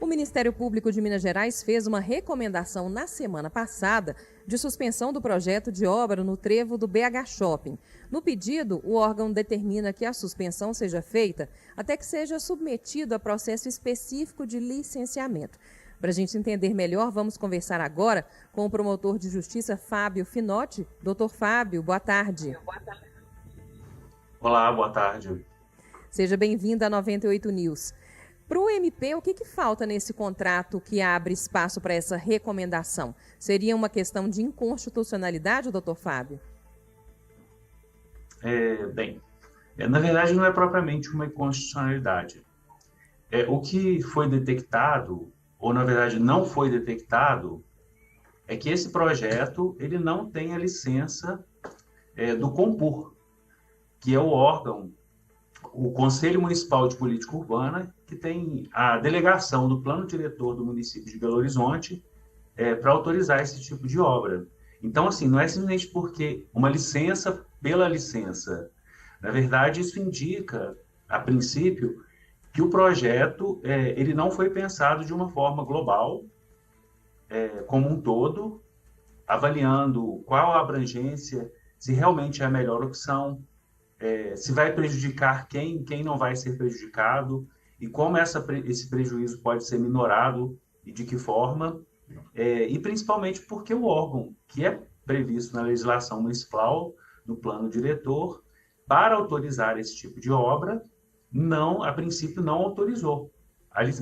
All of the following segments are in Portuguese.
O Ministério Público de Minas Gerais fez uma recomendação na semana passada de suspensão do projeto de obra no trevo do BH Shopping. No pedido, o órgão determina que a suspensão seja feita até que seja submetido a processo específico de licenciamento. Para a gente entender melhor, vamos conversar agora com o promotor de justiça Fábio Finotti. Doutor Fábio, boa tarde. Olá, boa tarde. Seja bem-vindo à 98 News. Para o MP, o que falta nesse contrato que abre espaço para essa recomendação? Seria uma questão de inconstitucionalidade, doutor Fábio? Na verdade, não é propriamente uma inconstitucionalidade. O que foi detectado, ou na verdade não foi detectado, é que esse projeto ele não tem a licença do CONPUR, que é o órgão, o Conselho Municipal de Política Urbana, que tem a delegação do plano diretor do município de Belo Horizonte para autorizar esse tipo de obra. Então, assim, não é simplesmente porque uma licença pela licença. Na verdade, isso indica, a princípio, que o projeto ele não foi pensado de uma forma global, como um todo, avaliando qual a abrangência, se realmente é a melhor opção, se vai prejudicar quem não vai ser prejudicado, e como esse prejuízo pode ser minorado e de que forma, e principalmente porque o órgão que é previsto na legislação municipal, no plano diretor, para autorizar esse tipo de obra, a princípio não autorizou.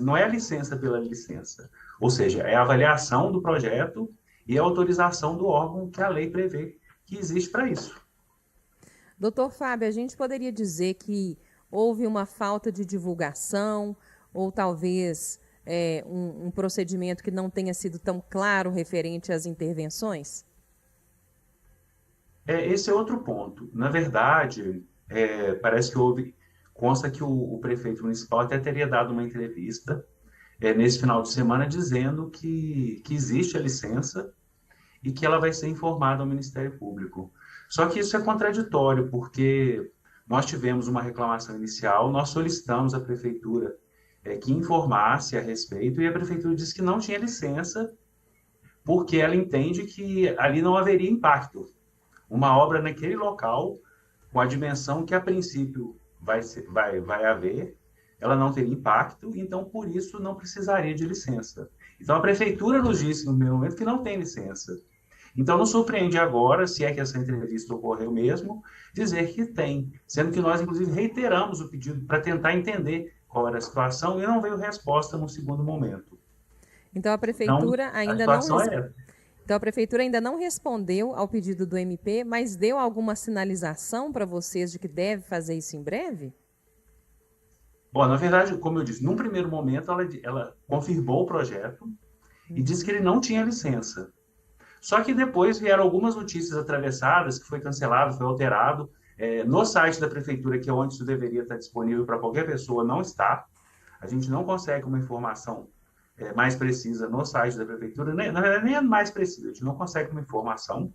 Não é a licença pela licença, ou seja, é a avaliação do projeto e a autorização do órgão que a lei prevê que existe para isso. Doutor Fábio, a gente poderia dizer que houve uma falta de divulgação ou talvez um procedimento que não tenha sido tão claro referente às intervenções? Esse é outro ponto. Na verdade, parece que consta que o prefeito municipal até teria dado uma entrevista nesse final de semana dizendo que existe a licença e que ela vai ser informada ao Ministério Público. Só que isso é contraditório, porque nós tivemos uma reclamação inicial, nós solicitamos à prefeitura que informasse a respeito, e a prefeitura disse que não tinha licença, porque ela entende que ali não haveria impacto. Uma obra naquele local, com a dimensão que a princípio vai haver, ela não teria impacto, então por isso não precisaria de licença. Então a prefeitura nos disse no primeiro momento que não tem licença. Então, não surpreende agora, se é que essa entrevista ocorreu mesmo, dizer que tem, sendo que nós, inclusive, reiteramos o pedido para tentar entender qual era a situação e não veio resposta no segundo momento. Então, a prefeitura ainda não respondeu ao pedido do MP, mas deu alguma sinalização para vocês de que deve fazer isso em breve? Bom, na verdade, como eu disse, num primeiro momento ela confirmou o projeto e disse que ele não tinha licença. Só que depois vieram algumas notícias atravessadas, que foi cancelado, foi alterado. No site da prefeitura, que é onde isso deveria estar disponível para qualquer pessoa, não está. A gente não consegue uma informação mais precisa no site da prefeitura, na verdade nem é mais precisa, a gente não consegue uma informação.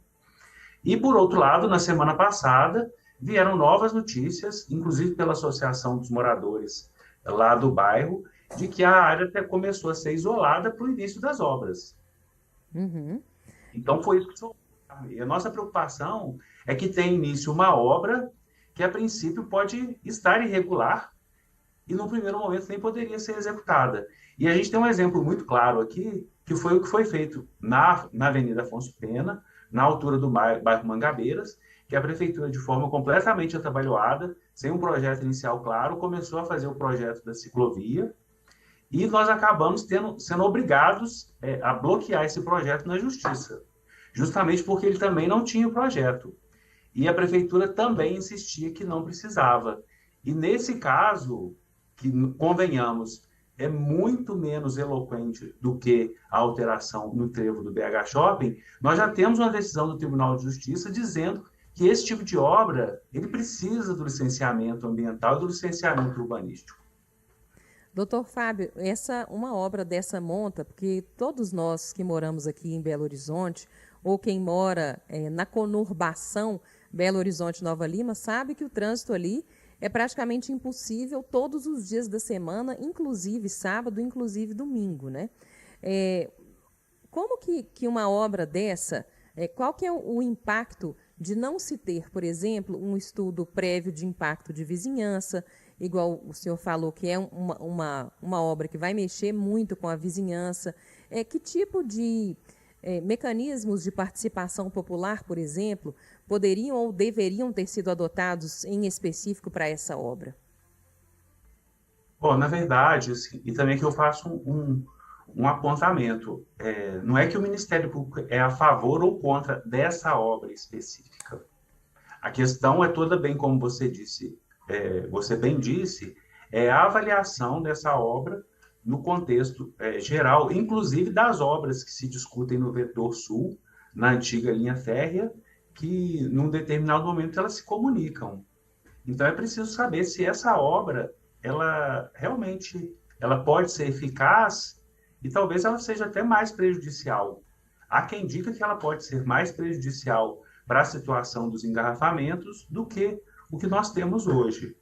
E, por outro lado, na semana passada, vieram novas notícias, inclusive pela Associação dos Moradores lá do bairro, de que a área até começou a ser isolada para o início das obras. Uhum. Então, foi isso que a nossa preocupação é que tem início uma obra que, a princípio, pode estar irregular e, no primeiro momento, nem poderia ser executada. E a gente tem um exemplo muito claro aqui, que foi o que foi feito na Avenida Afonso Pena, na altura do bairro Mangabeiras, que a prefeitura, de forma completamente atabalhoada, sem um projeto inicial claro, começou a fazer o projeto da ciclovia, e nós acabamos sendo obrigados a bloquear esse projeto na justiça, justamente porque ele também não tinha o projeto. E a prefeitura também insistia que não precisava. E nesse caso, que convenhamos, é muito menos eloquente do que a alteração no trevo do BH Shopping, nós já temos uma decisão do Tribunal de Justiça dizendo que esse tipo de obra ele precisa do licenciamento ambiental e do licenciamento urbanístico. Doutor Fábio, uma obra dessa monta, porque todos nós que moramos aqui em Belo Horizonte, ou quem mora na conurbação Belo Horizonte-Nova Lima, sabe que o trânsito ali é praticamente impossível todos os dias da semana, inclusive sábado, inclusive domingo, né? Como que uma obra dessa, qual que é o impacto de não se ter, por exemplo, um estudo prévio de impacto de vizinhança, igual o senhor falou, que é uma obra que vai mexer muito com a vizinhança? Que tipo de mecanismos de participação popular, por exemplo, poderiam ou deveriam ter sido adotados em específico para essa obra? Bom, na verdade, assim, e também que eu faço um apontamento. Não é que o Ministério Público é a favor ou contra dessa obra específica. A questão é toda bem, como você disse, você bem disse, é a avaliação dessa obra no contexto geral, inclusive das obras que se discutem no Vetor Sul, na antiga linha férrea, que num determinado momento elas se comunicam. Então é preciso saber se essa obra, ela realmente, ela pode ser eficaz e talvez ela seja até mais prejudicial. Há quem diga que ela pode ser mais prejudicial para a situação dos engarrafamentos do que o que nós temos hoje.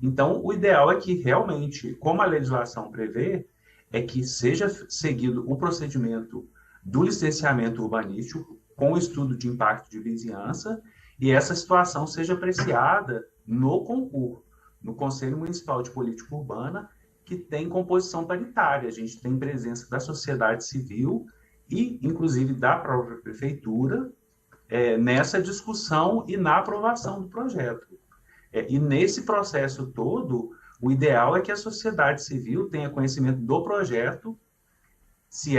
Então, o ideal é que realmente, como a legislação prevê, é que seja seguido o procedimento do licenciamento urbanístico com o estudo de impacto de vizinhança e essa situação seja apreciada no concurso, no Conselho Municipal de Política Urbana, que tem composição paritária. A gente tem presença da sociedade civil e, inclusive, da própria prefeitura nessa discussão e na aprovação do projeto. E nesse processo todo, o ideal é que a sociedade civil tenha conhecimento do projeto, se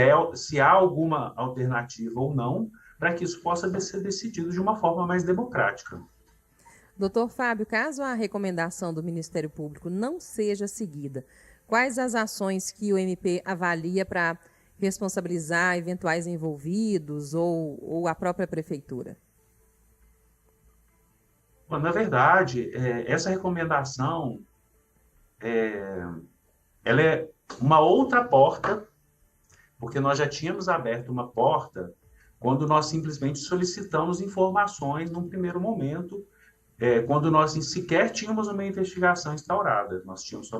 há alguma alternativa ou não, para que isso possa ser decidido de uma forma mais democrática. Doutor Fábio, caso a recomendação do Ministério Público não seja seguida, quais as ações que o MP avalia para responsabilizar eventuais envolvidos ou a própria prefeitura? Bom, na verdade, essa recomendação ela é uma outra porta, porque nós já tínhamos aberto uma porta quando nós simplesmente solicitamos informações num primeiro momento, quando nós sequer tínhamos uma investigação instaurada. Nós tínhamos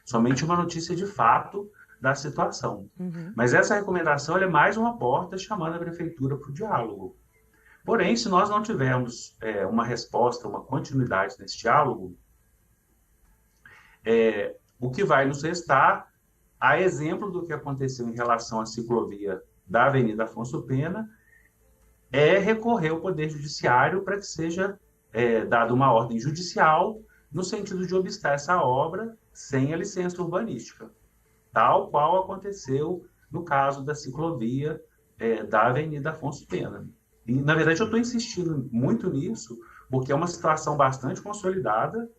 somente uma notícia de fato da situação. Uhum. Mas essa recomendação é mais uma porta chamando a prefeitura para o diálogo. Porém, se nós não tivermos uma resposta, uma continuidade nesse diálogo, o que vai nos restar, a exemplo do que aconteceu em relação à ciclovia da Avenida Afonso Pena, é recorrer ao Poder Judiciário para que seja dada uma ordem judicial no sentido de obstar essa obra sem a licença urbanística, tal qual aconteceu no caso da ciclovia da Avenida Afonso Pena. E, na verdade, eu estou insistindo muito nisso, porque é uma situação bastante consolidada,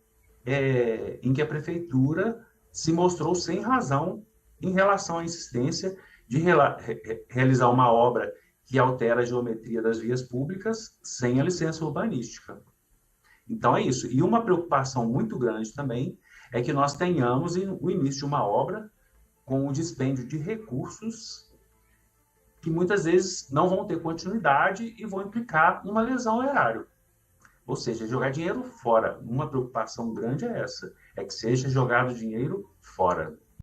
em que a prefeitura se mostrou sem razão em relação à insistência de realizar uma obra que altera a geometria das vias públicas sem a licença urbanística. Então é isso. E uma preocupação muito grande também é que nós tenhamos o início de uma obra com o dispêndio de recursos que muitas vezes não vão ter continuidade e vão implicar uma lesão ao erário. Ou seja, jogar dinheiro fora. Uma preocupação grande é essa, é que seja jogado dinheiro fora.